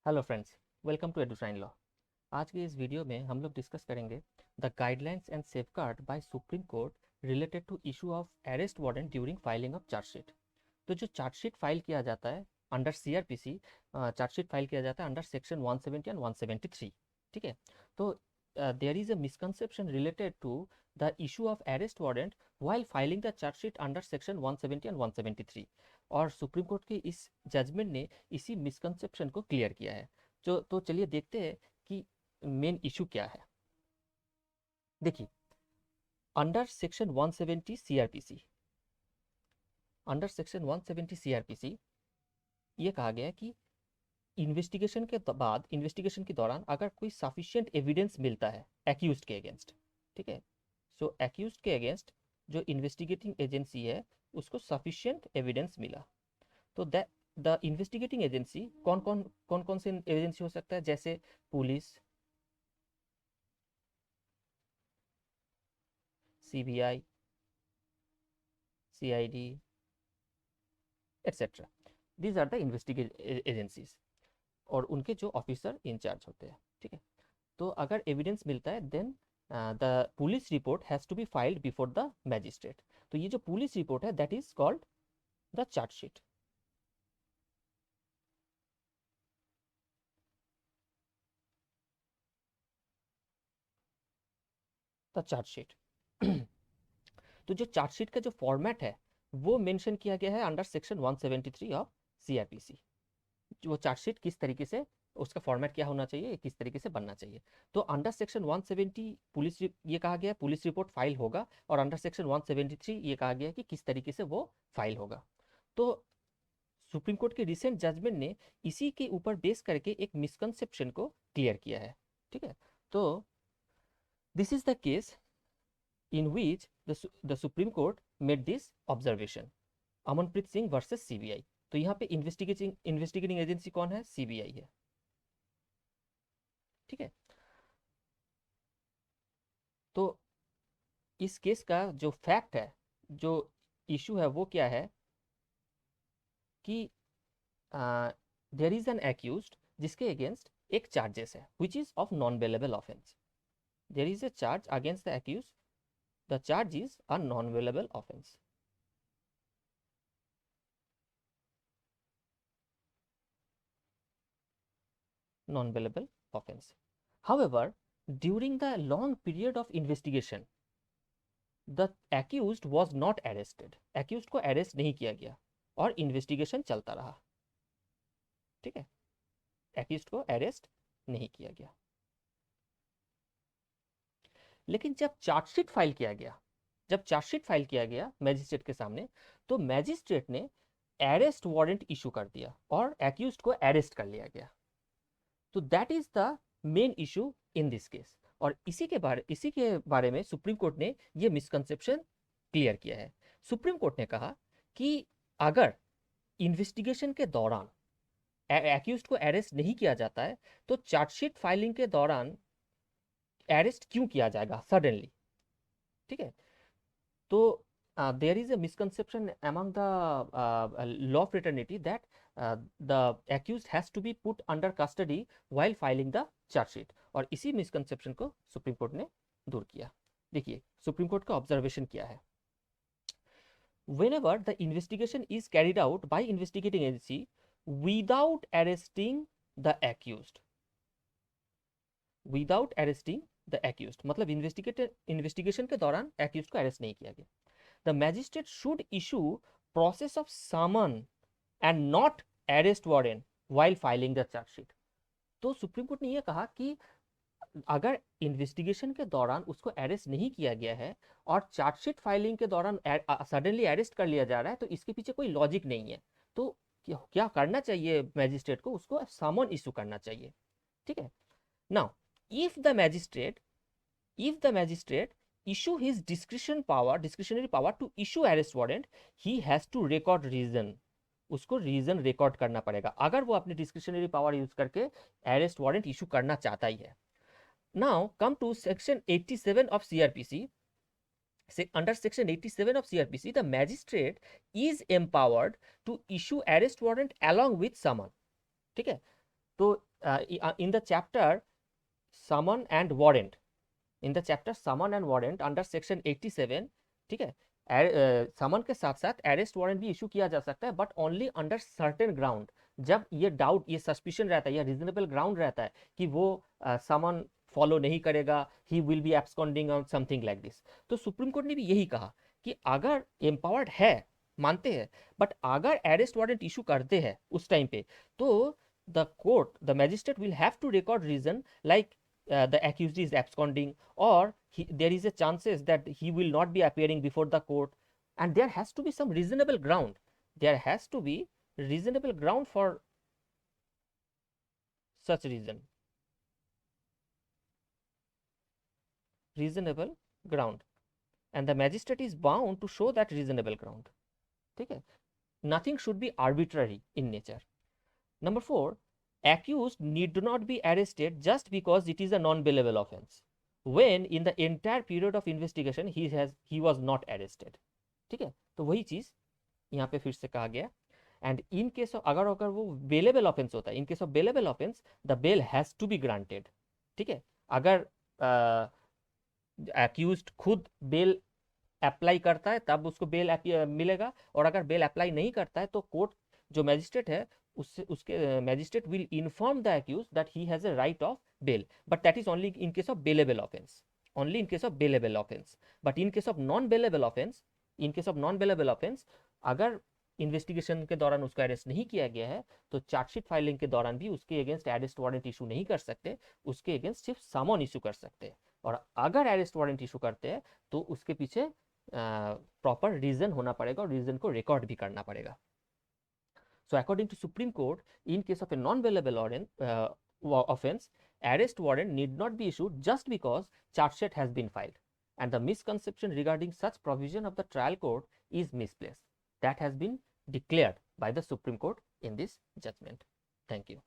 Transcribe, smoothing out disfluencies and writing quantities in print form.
Hello friends, welcome to Edushine law. आज के इस वीडियो में हम लोग डिस्कस करेंगे the guidelines and safeguard by supreme court related to issue of arrest warrant during filing of chargesheet. तो जो चार्जशीट फाइल किया जाता है अंडर सीआरपीसी, चार्जशीट फाइल किया जाता है अंडर सेक्शन 170 एंड 173। ठीक है। तो there is a misconception related to the issue of arrest warrant while filing the charge sheet under section 170 and 173। और सुप्रीम कोर्ट के इस जजमेंट ने इसी मिसकंसेप्शन को क्लियर किया है। तो चलिए देखते हैं कि मेन इशू क्या है। देखिए, under section 170 CrPC, under section 170 CrPC ये कहा गया है कि इन्वेस्टिगेशन के बाद, इन्वेस्टिगेशन के दौरान अगर कोई सफिशिएंट एविडेंस मिलता है एक्यूज्ड के अगेंस्ट, ठीक है, सो एक्यूज्ड के अगेंस्ट जो इन्वेस्टिगेटिंग एजेंसी है उसको सफिशिएंट एविडेंस मिला, तो दैट द इन्वेस्टिगेटिंग एजेंसी कौन कौन से एजेंसी हो सकता है, जैसे police, CBI, CID etcetera. These are the investigate agencies और उनके जो ऑफिसर इंचार्ज होते हैं। ठीक है। तो अगर एविडेंस मिलता है then the police report has to be filed before the magistrate. तो ये जो पुलिस रिपोर्ट है that is called the chargesheet. The chargesheet तो जो चार्जशीट का जो फॉर्मेट है वो मेंशन किया गया है अंडर सेक्शन 173 ऑफ सीआरपीसी। वो चार्जशीट किस तरीके से, उसका फॉर्मेट क्या होना चाहिए, किस तरीके से बनना चाहिए। तो अंडर सेक्शन 170 पुलिस ये कहा गया है पुलिस रिपोर्ट फाइल होगा, और अंडर सेक्शन 173 ये कहा गया है कि किस तरीके से वो फाइल होगा। तो सुप्रीम कोर्ट के रिसेंट जजमेंट ने इसी के ऊपर बेस करके एक मिसकंसेप्शन को क्लियर किया है। ठीक है। तो this is the case in which the Supreme Court made this observation। Amanpreet Singh versus CBI. तो यहाँ पे इन्वेस्टिगेटिंग एजेंसी कौन है, सीबीआई है। ठीक है। तो इस केस का जो फैक्ट है, जो इशू है वो क्या है कि देयर इज एन एक्यूज्ड जिसके अगेंस्ट एक चार्जेस है which is of non bailable offence. There is a charge against the accused, the charge is a non bailable offence. Non bailable offense. However, during the long period of investigation, the accused was not arrested। accused को arrest नहीं किया गया और investigation चलता रहा। ठीक है। accused को arrest नहीं किया गया, लेकिन जब चार्जशीट फाइल किया गया, जब चार्जशीट फाइल किया गया मैजिस्ट्रेट के सामने, तो मैजिस्ट्रेट ने अरेस्ट वारंट इशू कर दिया और accused को अरेस्ट कर लिया गया। तो that is the main issue in this case. और इसी के बारे में सुप्रीम कोर्ट ने ये मिसकंसेप्शन क्लियर किया है। सुप्रीम कोर्ट ने कहा कि अगर इन्वेस्टिगेशन के दौरान एक्यूज्ड को अरेस्ट नहीं किया जाता है तो चार्जशीट फाइलिंग के दौरान अरेस्ट क्यों किया जाएगा सडनली। ठीक है। तो there is a misconception among the law fraternity that the accused has to be put under custody while filing the charge sheet। और इसी मिसकंसेप्शन को सुप्रीम कोर्ट ने दूर किया। देखिए सुप्रीम कोर्ट का ऑब्जर्वेशन क्या है। whenever the investigation is carried out by investigating agency without arresting the accused, without arresting the accused, मतलब इन्वेस्टिगेशन के दौरान एक्यूज्ड को अरेस्ट नहीं किया गया, the magistrate should issue process of summon and not arrest warrant while filing the chargesheet. तो supreme court ने यह कहा कि अगर इन्वेस्टिगेशन के दौरान उसको अरेस्ट नहीं किया गया है और चार्जशीट फाइलिंग के दौरान सडनली अरेस्ट कर लिया जा रहा है तो इसके पीछे कोई लॉजिक नहीं है। तो क्या करना चाहिए मैजिस्ट्रेट को, उसको समन इशू करना चाहिए। ठीक है। Now if the magistrate issue his discretionary power to issue arrest warrant, he has to record reason। उसको रीजन रिकॉर्ड करना पड़ेगा अगर वो अपने डिस्क्रिशनरी पावर यूज करके अरेस्ट वारंट इशू करना चाहता ही है। Now come to section 87 of CrPC. Under section 87 of CRPC, the magistrate is empowered to issue arrest warrant along with summon। ठीक है। तो in the chapter summon and warrant, in the chapter summon and warrant under section 87, ठीक है, समन के साथ साथ arrest warrant भी issue किया जा सकता है, but only under certain ground, जब ये डाउट, ये सस्पिशन रहता है या रीजनेबल ग्राउंड रहता है कि वो समन फॉलो नहीं करेगा, he will be absconding on something like this. तो सुप्रीम कोर्ट ने भी यही कहा कि अगर एम्पावर्ड है, मानते हैं, बट अगर अरेस्ट वारंट इशू करते हैं उस टाइम पे, तो the court, the magistrate will have to record reason like the accused is absconding, or there is a chances that he will not be appearing before the court, and there has to be some reasonable ground, there has to be reasonable ground for such reasonable ground, and the magistrate is bound to show that reasonable ground, ठीक है, nothing should be arbitrary in nature. Number 4, accused need not be arrested just because it is a non-bailable offense when in the entire period of investigation he was not arrested, ठीक है, तो वही चीज यहाँ पे फिर से कहा गया। एंड इन केस ऑफ, अगर अगर वो बेलेबल ऑफेंस होता है, in case of bailable offence the bail has to be granted, ठीक है, अगर एक्यूज्ड खुद बेल अप्लाई करता है तब उसको बेल मिलेगा, और अगर बेल अप्लाई नहीं करता है तो कोर्ट, जो मैजिस्ट्रेट है, उसके magistrate will inform the accused that he has a right of bail, but that is only in case of bailable offence, only in case of bailable offence. But in case of non bailable offence, in case of non bailable offence, अगर investigation के दौरान उसका arrest नहीं किया गया है तो chargesheet filing के दौरान भी उसके अगेंस्ट अरेस्ट वारंट इशू नहीं कर सकते, उसके अगेंस्ट सिर्फ समन इशू कर सकते हैं, और अगर अरेस्ट वारंट इशू करते हैं तो उसके पीछे प्रॉपर रीजन होना पड़ेगा और रीजन को रिकॉर्ड भी करना पड़ेगा। So according to Supreme Court, in case of a non-bailable offense, arrest warrant need not be issued just because charge sheet has been filed, and the misconception regarding such provision of the trial court is misplaced. That has been declared by the Supreme Court in this judgment. Thank you.